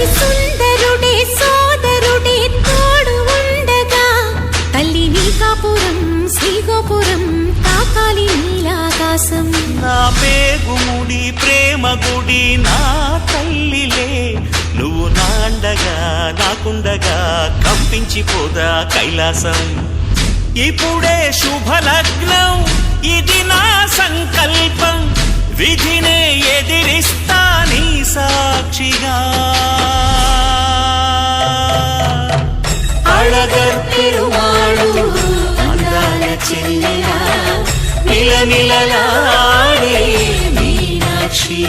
అతి సుందరుడే సోదరుడే తోడు ఉండగా తల్లి నీకాపురం శ్రీగోపురం తాకాలి నీలాకాశం. నా పేగుముడి ప్రేమ గుడి నా తల్లిలే, నువ్వు నాండగా నాకుండగా కంపించిపోదా కైలాసం. ఇప్పుడే శుభలగ్నం ఇది నా సంకల్పం, విధినే ఎదిరిస్తా నీ సాక్షిగా. అళగర్ పెరుమాళు అందాల చెల్లెలా నిలనిలలాడే మీనాక్షి.